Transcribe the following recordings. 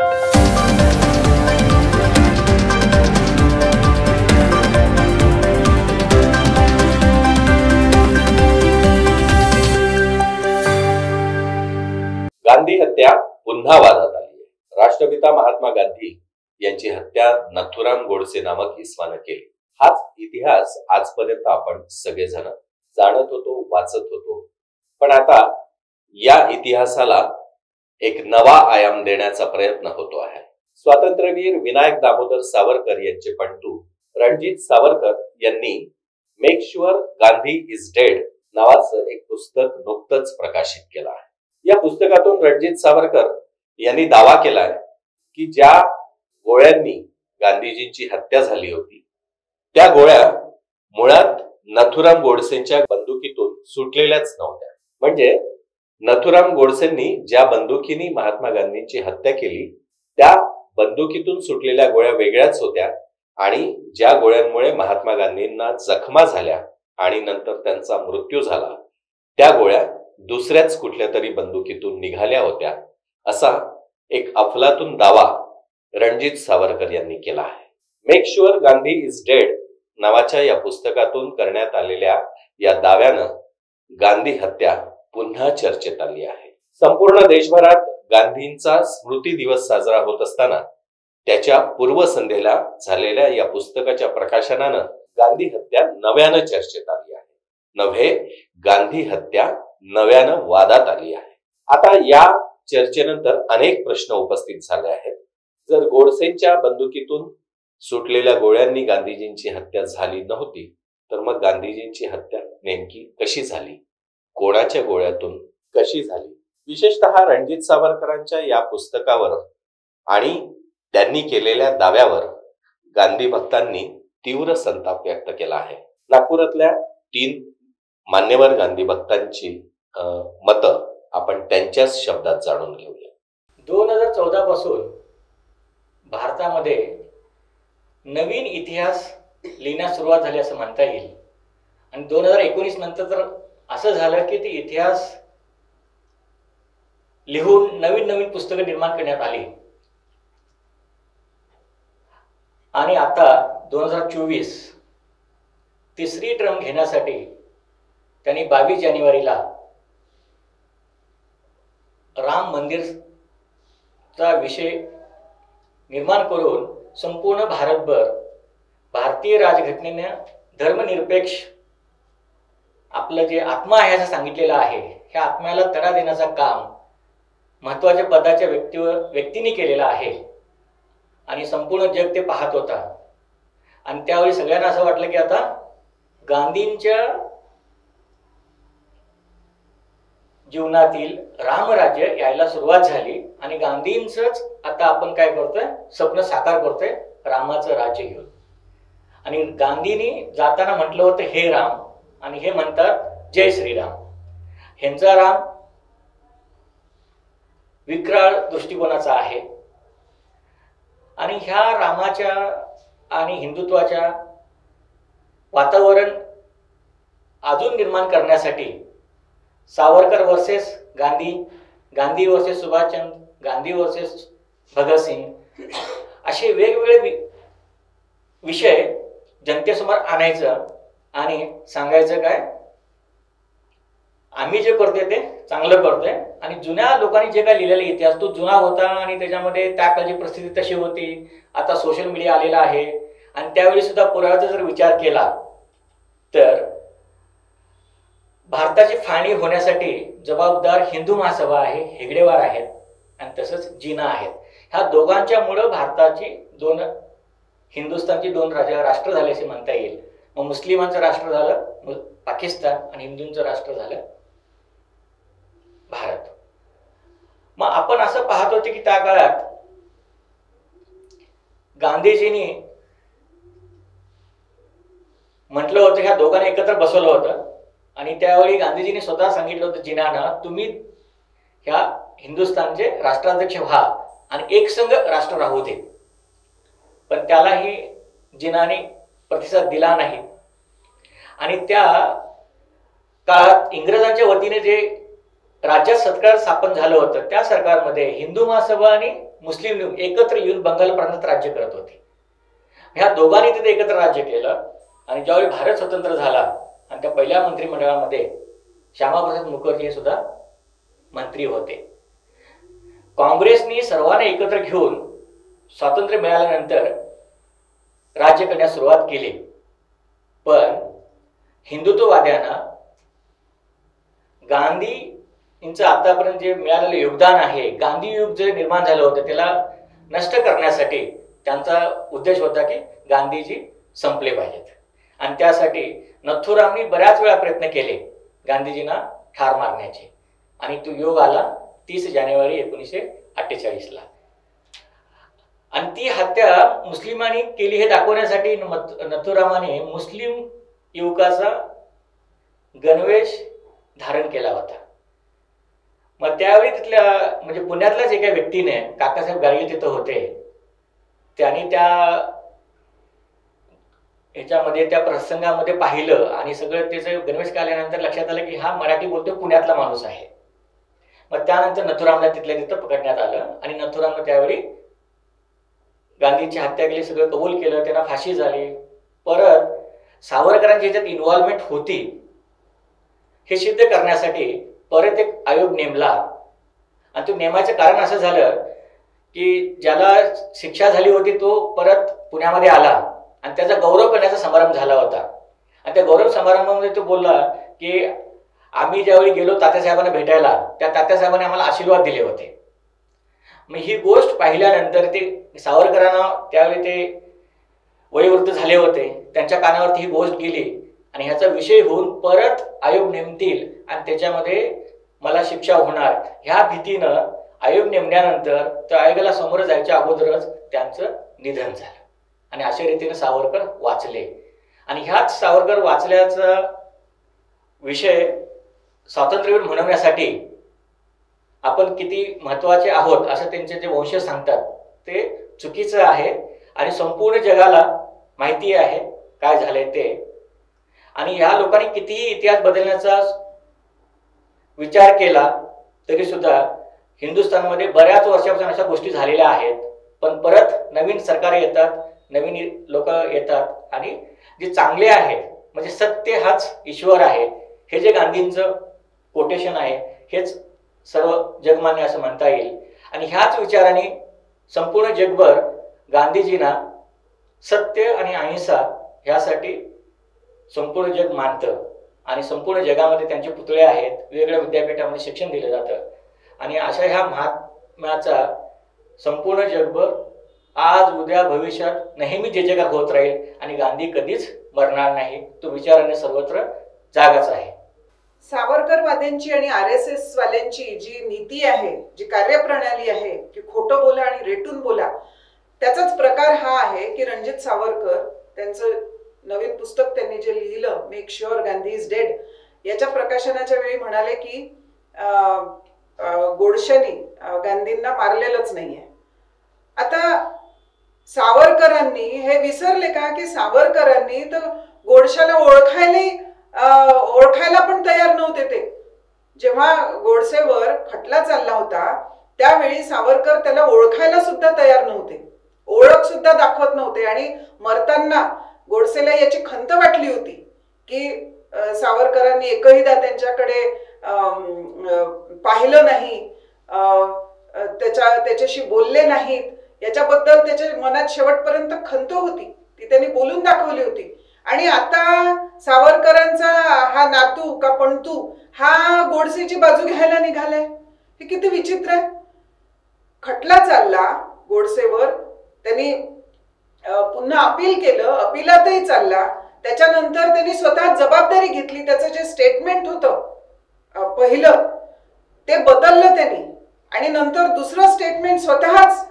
गांधी हत्या पुन्हा वादात आली आहे। राष्ट्रपिता महात्मा गांधी यांची हत्या नथुराम गोडसे नामक इसमाने केली। हाच इतिहास आजपर्यंत आपण सगळेजण जाणत होतो, वाचत होतो। पण आता या इतिहासाला एक नवा आयाम देण्याचा प्रयत्न होतो आहे। स्वातंत्र्यवीर विनायक दामोदर सावरकर यांचे पणतू रणजित सावरकर यांनी make sure Gandhi is dead नावाचं एक पुस्तक नुकतंच प्रकाशित केलं आहे। या पुस्तकातून रणजित सावरकर यांनी दावा केलाय की ज्या गोळ्यांनी गांधीजींची हत्या झाली होती त्या गोळ्या मुळात नथुराम गोडसेंच्या बंदुकीतून सुटलेल्याच नव्हत्या। म्हणजे नथुराम गोडसेंनी ज्या बंदुकीने महात्मा गांधींची हत्या केली त्या बंदुकीतून सुटलेल्या गोळ्या वेगळ्याच होत्या आणि ज्या गोळ्यांमुळे महात्मा गांधींना जखमा झाल्या आणि नंतर त्यांचा मृत्यू झाला त्या गोळ्या दुसऱ्याच कुठल्या तरी बंदुकीतून निघाल्या होत्या, असा एक अफलातून दावा रणजित सावरकर यांनी केला आहे। Make sure Gandhi is dead नावाच्या या पुस्तकातून करण्यात आलेल्या या दाव्यानं गांधी हत्या पुन्हा चर्चेत आली आहे। संपूर्ण देशभरात गांधींचा स्मृती दिवस साजरा होत असताना त्याच्या पूर्वसंध्येला झालेल्या या पुस्तकाच्या प्रकाशनानं गांधी हत्या नव्यानं चर्चेत आली आहे। नव्हे, गांधी हत्या नव्यानं वादात आली आहे। आता या चर्चेनंतर अनेक प्रश्न उपस्थित झाले आहेत। जर गोडसेंच्या बंदुकीतून सुटलेल्या गोळ्यांनी गांधीजींची हत्या झाली नव्हती तर मग गांधीजींची हत्या नेमकी कशी झाली, कोणाच्या गोळ्यातून कशी झाली? विशेषतः रणजित सावरकरांच्या या पुस्तकावर आणि त्यांनी केलेल्या दाव्यावर गांधी भक्तांनी तीव्र संताप व्यक्त केला आहे। नागपुरातल्या 3 मान्यवर गांधी भक्तांची मतं आपण त्यांच्याच शब्दात जाणून घेऊया। 2014 पासून भारतामध्ये नवीन इतिहास लिहिण्यास सुरुवात झाली असं म्हणता येईल आणि 2019 नंतर तर असं झालं की ती इतिहास लिहून नवीन नवीन पुस्तकं निर्माण करण्यात आली आणि आता 2024 तिसरी टर्म घेण्यासाठी त्यांनी 22 जानेवारीला राम मंदिरचा विषय निर्माण करून संपूर्ण भारतभर भारतीय राजघटनेने धर्मनिरपेक्ष आपलं जे आत्मा आहे असं सांगितलेलं आहे, ह्या आत्म्याला तडा देण्याचा काम महत्वाच्या पदाच्या व्यक्तीने केलेला आहे आणि संपूर्ण जग ते पाहत होता। आणि त्यावेळी सगळ्यांना असं वाटलं की आता गांधींच्या जीवनातील रामराज्य यायला सुरुवात झाली आणि गांधींचंच आता आपण काय करतोय, स्वप्न साकार करतोय रामाचं राज्य घेऊन। आणि गांधींनी जाताना म्हटलं होतं हे राम आणि हे म्हणतात जय श्रीराम। ह्यांचा राम विक्राळ दृष्टिकोनाचा आहे आणि ह्या रामाच्या आणि हिंदुत्वाच्या वातावरण अजून निर्माण करण्यासाठी Savarkar versus Gandhi, Gandhi versus Subhashchandra, Gandhi versus Bhagatsingh असे वेगवेगळे विषय जनतेसमोर आणायचं आणि सांगायचं काय आम्ही जे करतोय ते चांगलं करतोय आणि जुन्या लोकांनी जे काय लिहिलेला इतिहास तो जुना होता आणि त्याच्यामध्ये त्या काळची परिस्थिती तशी होती। आता सोशल मीडिया आलेला आहे आणि त्यावेळी सुद्धा पुराव्याचा जर विचार केला तर भारताची फाळणी होण्यासाठी जबाबदार हिंदू महासभा आहे, हेगडेवार आहेत आणि तसंच जिना आहेत। ह्या दोघांच्या मुळे भारताची हिंदुस्थानची 2 राष्ट्र झाले असे म्हणता येईल। मग मुस्लिमांचं राष्ट्र झालं पाकिस्तान आणि हिंदूंचं राष्ट्र झालं भारत। मग आपण असं पाहत होते की त्या काळात गांधीजींनी म्हटलं होतं ह्या दोघांना एकत्र बसवलं होतं आणि त्यावेळी गांधीजींनी स्वतः सांगितलं होतं जिनांना तुम्ही ह्या हिंदुस्थानचे राष्ट्राध्यक्ष व्हा आणि एकसंघ राष्ट्र राहू दे। पण त्यालाही जिनाने प्रतिसाद दिला नाही आणि त्या काळात इंग्रजांच्या वतीने जे राज्यात सरकार स्थापन झालं होतं त्या सरकारमध्ये हिंदू महासभा आणि मुस्लिम लीग एकत्र येऊन बंगाल प्रांतात राज्य करत होते. ह्या दोघांनी तिथे एकत्र राज्य केलं आणि ज्यावेळी भारत स्वतंत्र झाला आणि त्या पहिल्या मंत्रिमंडळामध्ये श्यामाप्रसाद मुखर्जी हे सुद्धा मंत्री होते. काँग्रेसनी सर्वांना एकत्र घेऊन स्वातंत्र्य मिळाल्यानंतर राज्य करण्यास सुरुवात केली. पण हिंदुत्ववाद्यांना गांधींचं आतापर्यंत जे मिळालेलं योगदान आहे, गांधी युग जे निर्माण झालं होतं त्याला नष्ट करण्यासाठी त्यांचा उद्देश होता की गांधीजी संपले पाहिजेत. आणि त्यासाठी नथुरामनी बऱ्याच वेळा प्रयत्न केले गांधीजींना ठार मारण्याचे. आणि तो योग आला 30 जानेवारी 1948ला. आणि ती हत्या मुस्लिमांनी केली हे दाखवण्यासाठी नथुरामाने मुस्लिम युवकाचा गणवेश धारण केला होता. मग त्यावेळी तिथल्या म्हणजे पुण्यातल्याच एका व्यक्तीने, काकासाहेब गाडगे तिथं होते, त्यांनी त्या ह्याच्यामध्ये त्या प्रसंगामध्ये पाहिलं आणि सगळं त्याचं गणवेश काढल्यानंतर लक्षात आलं की हा मराठी बोलतो, पुण्यातला माणूस आहे. मग त्यानंतर नथुरामला तिथल्या तिथं पकडण्यात आलं आणि नथुरामनं त्यावेळी गांधींची हत्या केली, सगळं कबूल केलं, त्यांना फाशी झाली. परत सावरकरांची ह्याच्यात इन्व्हॉल्वमेंट होती हे सिद्ध करण्यासाठी परत एक आयोग नेमला. आणि तो नेमायचं कारण असं झालं की ज्याला शिक्षा झाली होती तो परत पुण्यामध्ये आला आणि त्याचा गौरव करण्याचा समारंभ झाला होता. आणि त्या गौरव समारंभामध्ये तो बोलला की आम्ही ज्यावेळी गेलो तात्यासाहेबांना भेटायला, त्या तात्यासाहेबांनी आम्हाला आशीर्वाद दिले होते. मग ही गोष्ट पाहिल्यानंतर ते सावरकरांना त्यावेळी ते वयोवृद्ध झाले होते, त्यांच्या कानावरती ही गोष्ट गेली आणि ह्याचा विषय होऊन परत आयोग नेमतील आणि त्याच्यामध्ये मला शिक्षा होणार ह्या भीतीनं आयोग नेमल्यानंतर त्या आयोगाला समोर जायच्या अगोदरच त्यांचं निधन झालं. आणि अशा रीतीने सावरकर वाचले. आणि ह्याच सावरकर वाचल्याचा विषय स्वातंत्र्यवीर म्हणवण्यासाठी आपण किती महत्वाचे आहोत असं त्यांचे जे वंशज सांगतात ते चुकीचं आहे. आणि संपूर्ण जगाला माहिती आहे काय झालंय ते. आणि ह्या लोकांनी कितीही इतिहास बदलण्याचा विचार केला तरी सुद्धा हिंदुस्थानमध्ये बऱ्याच वर्षापासून अशा गोष्टी झालेल्या आहेत. पण परत नवीन सरकार येतात, नवीन लोक येतात आणि जे चांगले आहे म्हणजे सत्य हाच ईश्वर आहे हे जे गांधींचं कोटेशन आहे हेच सर्व जगमान्य असं म्हणता येईल. आणि ह्याच विचाराने संपूर्ण जगभर गांधीजींना सत्य आणि अहिंसा ह्यासाठी संपूर्ण जग मानतं. आणि संपूर्ण जगामध्ये त्यांचे पुतळे आहेत, वेगवेगळ्या विद्यापीठामध्ये शिक्षण दिलं जातं. आणि अशा ह्या महात्म्याचा संपूर्ण जगभर आज उद्या भविष्यात नेहमी जे जगात होत राहील आणि गांधी कधीच मरणार नाही. तो विचाराने सर्वत्र जागाच आहे. सावरकरवाद्यांची आणि RSS वाल्यांची जी नीती आहे, जी कार्यप्रणाली आहे की खोटं बोला आणि रेटून बोला, त्याचाच प्रकार हा आहे की रणजित सावरकर त्यांचं नवीन पुस्तक त्यांनी जे लिहिलं make sure Gandhi is dead, याच्या प्रकाशनाच्या वेळी म्हणाले की गोडशेनी गांधींना मारलेलंच नाहीये. आता सावरकरांनी हे विसरले का की सावरकरांनी तर गोडशाला ओळखायला पण तयार नव्हते. ते जेव्हा गोडसेवर खटला चालला होता त्यावेळी सावरकर त्याला ओळखायला सुद्धा तयार नव्हते, ओळख सुद्धा दाखवत नव्हते. आणि मरताना गोडसेला याची खंत वाटली होती की सावरकरांनी एकहीदा त्यांच्याकडे पाहिलं नाही, त्याच्याशी बोलले नाहीत, याच्याबद्दल त्याच्या मनात शेवटपर्यंत खंत होती, ती त्यांनी बोलून दाखवली होती. आणि आता सावरकरांचा हा नातू का पणतू हा गोडसेची बाजू घ्यायला निघालाय. हे किती विचित्र आहे. खटला चालला गोडसेवर, त्यांनी पुन्हा अपील केलं, अपिलातही चालला. त्याच्यानंतर त्यांनी स्वतः जबाबदारी घेतली. त्याचं जे स्टेटमेंट होतं पहिलं ते बदललं त्यांनी आणि नंतर दुसरं स्टेटमेंट स्वतःच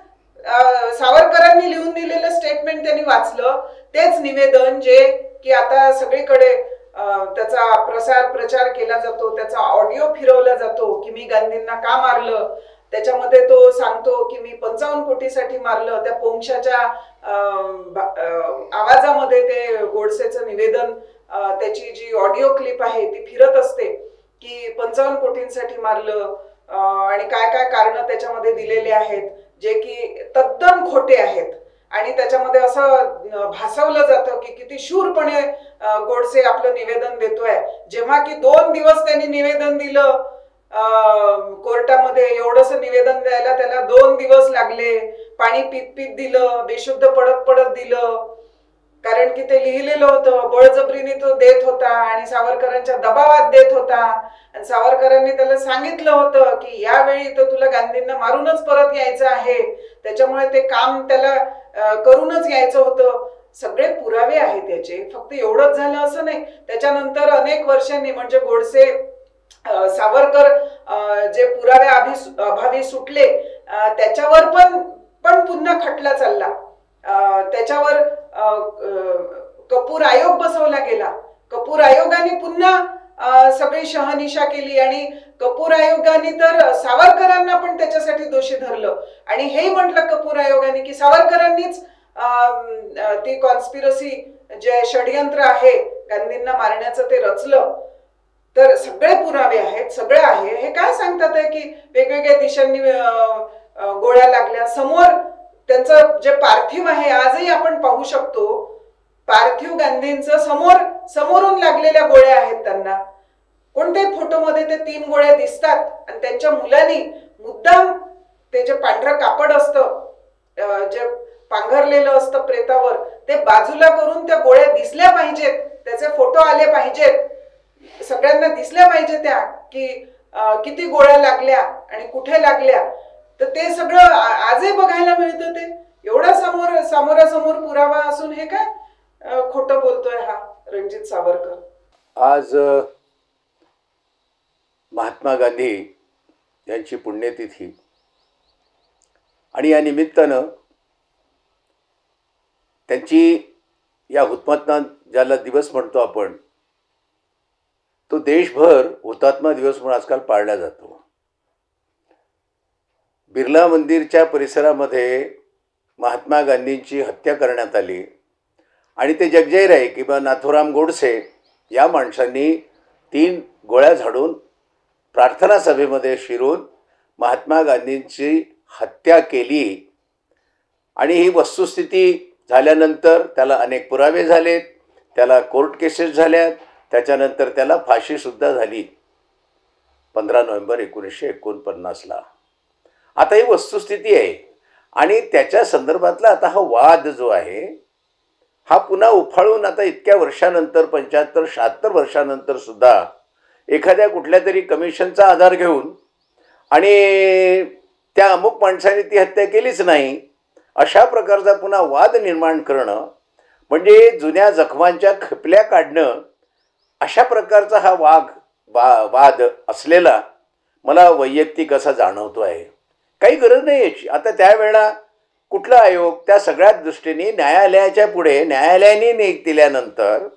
सावरकरांनी लिहून दिलेलं स्टेटमेंट त्यांनी वाचलं. तेच निवेदन जे की आता सगळीकडे त्याचा प्रचार केला जातो, त्याचा ऑडिओ फिरवला जातो की मी गांधींना का मारलं. त्याच्यामध्ये तो सांगतो की मी 55 कोटीसाठी मारलं. त्या पोंक्षाच्या आवाजामध्ये ते गोडसेचं निवेदन, त्याची जी ऑडिओ क्लिप आहे ती फिरत असते की 55 कोटींसाठी मारलं आणि काय काय कारण त्याच्यामध्ये दिलेले आहेत. जे की तद्दन खोटे आहेत आणि त्याच्यामध्ये असं भासवलं जातं की किती शूरपणे गोडसे आपलं निवेदन देतोय, जेव्हा की 2 दिवस त्यांनी निवेदन दिलं कोर्टामध्ये. एवढंस निवेदन द्यायला त्याला 2 दिवस लागले. पाणी पीत पीत दिलं, बेशुद्ध पडत पडत दिलं, कारण की ते लिहिलेलं होतं. बळजबरीने तो देत होता आणि सावरकरांच्या दबावात देत होता. आणि सावरकरांनी त्याला सांगितलं होतं की यावेळी तर तुला गांधींना मारूनच परत यायचं आहे, त्याच्यामुळे ते काम त्याला करूनच यायचं होतं. सगळे पुरावे आहेत याचे. फक्त एवढंच झालं असं नाही. त्याच्यानंतर अनेक वर्षांनी म्हणजे गोडसे सावरकर जे पुरावे अभावी सुटले त्याच्यावर पण पुन्हा खटला चालला. त्याच्यावर कपूर आयोग बसवला गेला. कपूर आयोगाने पुन्हा सगळी शहानिशा केली आणि कपूर आयोगाने तर सावरकरांना पण त्याच्यासाठी दोषी धरलं आणि हे म्हटलं कपूर आयोगाने की सावरकरांनीच ती कॉन्स्पिरसी जे षडयंत्र आहे गांधींना मारण्याचं ते रचलं. तर सगळे पुरावे आहेत, सगळे आहे. हे काय सांगतात आहे की वेगवेगळ्या दिशांनी गोळ्या लागल्या. समोर त्यांचं जे पार्थिव आहे आजही आपण पाहू शकतो. पार्थिव गांधींचं समोरून लागलेल्या गोळ्या आहेत त्यांना. कोणत्याही फोटोमध्ये ते 3 गोळ्या दिसतात आणि त्यांच्या मुलांनी मुद्दाम ते जे पांढरं कापड असतं जे पांघरलेलं असतं प्रेतावर ते बाजूला करून त्या गोळ्या दिसल्या पाहिजेत, त्याचे फोटो आले पाहिजेत, सगळ्यांना दिसल्या पाहिजे त्या की किती गोळ्या लागल्या आणि कुठे लागल्या. तर ते सगळं आजही बघायला मिळतं. ते एवढा समोरासमोर पुरावा असून हे काय खोटं बोलतोय हा रणजित सावरकर. आज महात्मा गांधी यांची पुण्यतिथी आणि या निमित्तानं त्यांची या हुतात्मा ज्याला दिवस म्हणतो आपण तो देशभर हुतात्मा दिवस म्हणून आजकाल पाळला जातो. बिर्ला मंदिरच्या परिसरामध्ये महात्मा गांधींची हत्या करण्यात आली आणि ते जगजाहीर आहे की बा नाथूराम गोडसे या माणसांनी 3 गोळ्या झाडून प्रार्थना सभेमध्ये शिरून महात्मा गांधींची हत्या केली. आणि ही वस्तुस्थिती झाल्यानंतर त्याला अनेक पुरावे झालेत, त्याला कोर्ट केसेस झाल्यात, त्याच्यानंतर त्याला फाशीसुद्धा झाली 15 नोव्हेंबर 1949ला. आता ही वस्तुस्थिती आहे आणि त्याच्या संदर्भातला आता हा वाद जो आहे हा पुन्हा उफाळून आता इतक्या वर्षानंतर 75-76 वर्षानंतर सुद्धा एखाद्या कुठल्या तरी कमिशनचा आधार घेऊन आणि त्या अमुक माणसाने ती हत्या केलीच नाही अशा प्रकारचा पुन्हा वाद निर्माण करणं म्हणजे जुन्या जखमांच्या खपल्या काढणं अशा प्रकारचा हा वाद असलेला मला वैयक्तिक असा जाणवतो आहे. काही गरज नाही याची. आता त्यावेळेला कुठला आयोग त्या सगळ्याच दृष्टीने न्यायालयाच्या पुढे न्यायालयाने दिल्यानंतर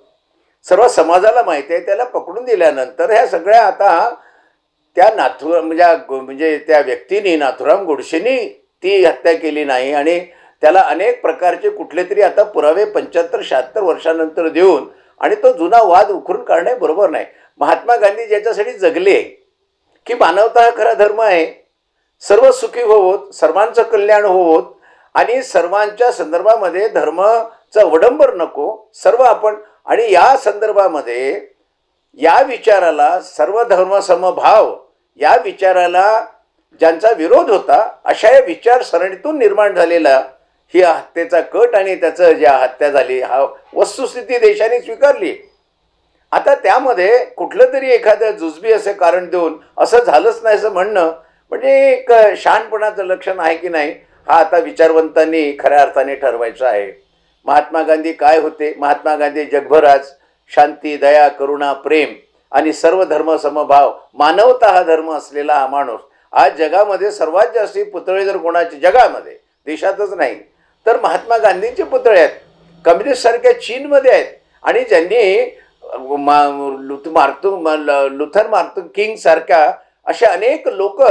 सर्व समाजाला माहिती आहे त्याला पकडून दिल्यानंतर ह्या सगळ्या आता त्या म्हणजे त्या व्यक्तीने नाथूराम गोडसेनी ती हत्या केली नाही आणि त्याला अनेक प्रकारचे कुठले तरी आता पुरावे 75-76 वर्षानंतर देऊन आणि तो जुना वाद उकरून काढणे बरोबर नाही. महात्मा गांधी ज्याच्यासाठी जगले की मानवता हा खरा धर्म आहे, सर्व सुखी होवोत, सर्वांचं कल्याण होवोत आणि सर्वांच्या संदर्भामध्ये धर्माचा वडंबर नको, सर्व आपण आणि या संदर्भामध्ये या विचाराला सर्व धर्म समभाव या विचाराला ज्यांचा विरोध होता अशा या विचारसरणीतून निर्माण झालेला ही हत्येचा कट आणि त्याचं ज्या हत्या झाली हा वस्तुस्थिती देशाने स्वीकारली. आता त्यामध्ये कुठलं तरी एखादं जुजबी असे कारण देऊन असं झालंच नाही असं म्हणणं म्हणजे एक शहाणपणाचं लक्षण आहे की नाही हा आता विचारवंतांनी खऱ्या अर्थाने ठरवायचं आहे. महात्मा गांधी काय होते? महात्मा गांधी जगभर आज शांती, दया, करुणा, प्रेम आणि सर्व धर्म समभाव मानवता हा धर्म असलेला हा माणूस आज जगामध्ये सर्वात जास्ती पुतळे जर कोणाचे जगामध्ये देशातच नाही तर महात्मा गांधींचे पुतळे आहेत. कम्युनिस्ट सारख्या चीनमध्ये आहेत आणि ज्यांनी लुथर मार्टिन किंग सारख्या अशा अनेक लोक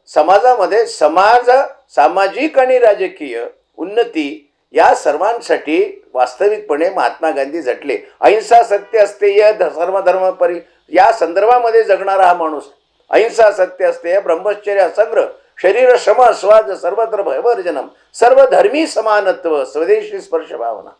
समाजामध्ये सामाजिक आणि राजकीय उन्नती या सर्वांसाठी वास्तविकपणे महात्मा गांधी झटले. अहिंसा सत्य अस्तेय सर्वधर्म या संदर्भामध्ये जगणारा हा माणूस अहिंसा सत्य अस्तेय ब्रह्मचर्य असंग्रह शरीर श्रम स्वाद सर्वत्र भयवर्जनम, सर्वधर्मी समानत्व, स्वदेशी स्पर्श भावना,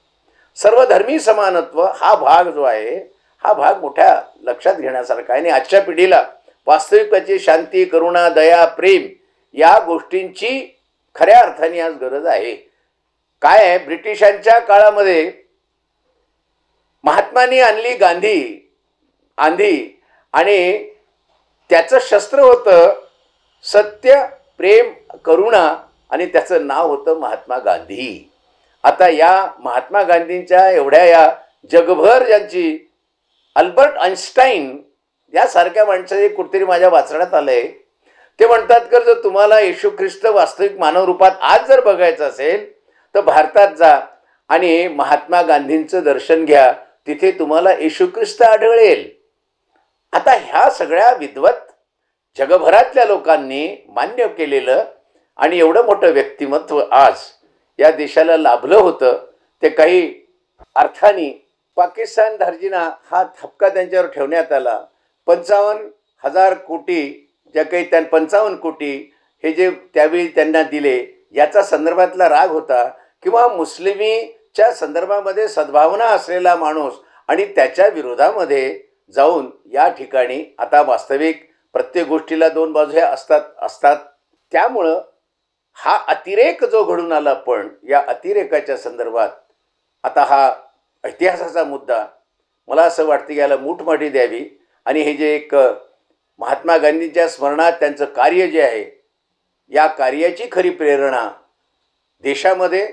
सर्वधर्मी समानत्व हा भाग जो आहे हा भाग मोठ्या लक्षात घेण्यासारखा आहे. आणि आजच्या पिढीला वास्तविकतेची शांती, करुणा, दया, प्रेम या गोष्टींची खऱ्या अर्थाने आज गरज आहे. काय आहे, ब्रिटिशांच्या काळामध्ये महात्मानी आणली गांधी आंधी आणि त्याचं शस्त्र होतं सत्य, प्रेम, करुणा आणि त्याचं नाव होतं महात्मा गांधी. आता या महात्मा गांधींच्या एवढ्या या जगभर ज्यांची अल्बर्ट आइन्स्टाईन यासारख्या माणसाचे कुठेतरी माझ्या वाचण्यात आलंय. ते म्हणतात की जर तुम्हाला येशू ख्रिस्त वास्तविक मानव रूपात आज जर बघायचं असेल तर भारतात जा आणि महात्मा गांधींचं दर्शन घ्या, तिथे तुम्हाला येशू ख्रिस्त आढळेल. आता ह्या सगळ्या विद्वत जगभरातल्या लोकांनी मान्य केलेलं आणि एवढं मोठं व्यक्तिमत्व आज या देशाला लाभलं होतं. ते काही अर्थाने पाकिस्तान धार्जिना हा ठपका त्यांच्यावर ठेवण्यात आला. 55,000 कोटी ज्या काही 55 कोटी हे जे त्यावेळी त्यांना दिले याचा संदर्भातला राग होता किंवा मुस्लिमीच्या संदर्भामध्ये सद्भावना असलेला माणूस आणि त्याच्या विरोधामध्ये जाऊन या ठिकाणी आता वास्तविक प्रत्येक गोष्टीला दोन बाजू असतात. त्यामुळं हा अतिरेक जो घडून आला, पण या अतिरेकाच्या संदर्भात आता हा इतिहासाचा मुद्दा मला असं वाटतं की याला मूठमाटी द्यावी. आणि हे जे एक महात्मा गांधींच्या स्मरणात त्यांचं कार्य जे आहे या कार्याची खरी प्रेरणा देशामध्ये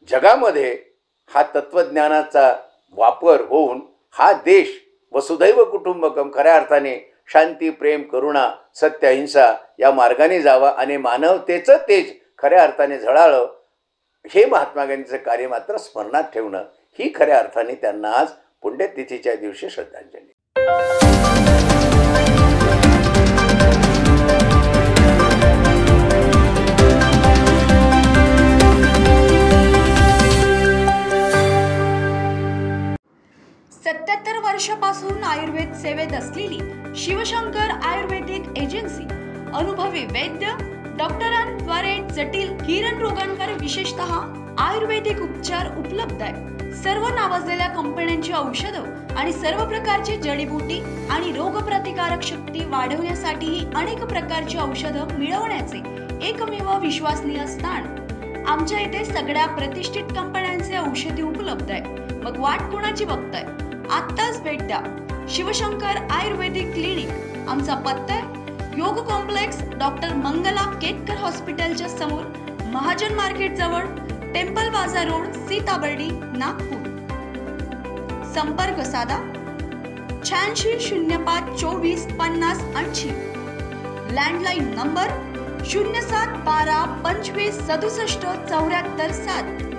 जगामध्ये हा तत्त्वज्ञानाचा वापर होऊन हा देश वसुधैव कुटुंबकम खऱ्या अर्थाने शांती, प्रेम, करुणा, सत्य, अहिंसा या मार्गाने जावा आणि मानवतेचं तेज खऱ्या अर्थाने झळाळं, हे महात्मा गांधीचं कार्य मात्र स्मरणात ठेवणं ही खऱ्या अर्थाने त्यांना आज पुण्यतिथीच्या दिवशी श्रद्धांजली. वर्षापासून आयुर्वेद सेवेत असलेली शिवशंकर आयुर्वेदिक एजन्सी अनुभवी वैद्य डॉक्टरांद्वारे जटिल किरण रोगांवर विशेषतः आयुर्वेदिक उपचार उपलब्ध आहे. सर्व नावाजलेल्या कंपन्यांची औषधं आणि सर्व प्रकारची जडीबुटी आणि रोगप्रतिकारक शक्ती वाढवण्यासाठीही अनेक प्रकारची औषधं मिळवण्याचे एकमेव विश्वसनीय स्थान. आमच्या इथे सगळ्या प्रतिष्ठित कंपन्यांचे औषधी उपलब्ध आहे. मग वाट कोणाची बघताय? आत्ताच भेट द्या शिवशंकर आयुर्वेदिक क्लिनिक. आमचा पत्ता आहे योग कॉम्प्लेक्स डॉक्टर मंगला केतकर हॉस्पिटलच्या समोर, महाजन मार्केट जवळ, टेम्पल बाजार रोड, सीताबर्डी, नागपूर. संपर्क साधा 8605 24 50 80. Landline number 0712 25 67 74 7.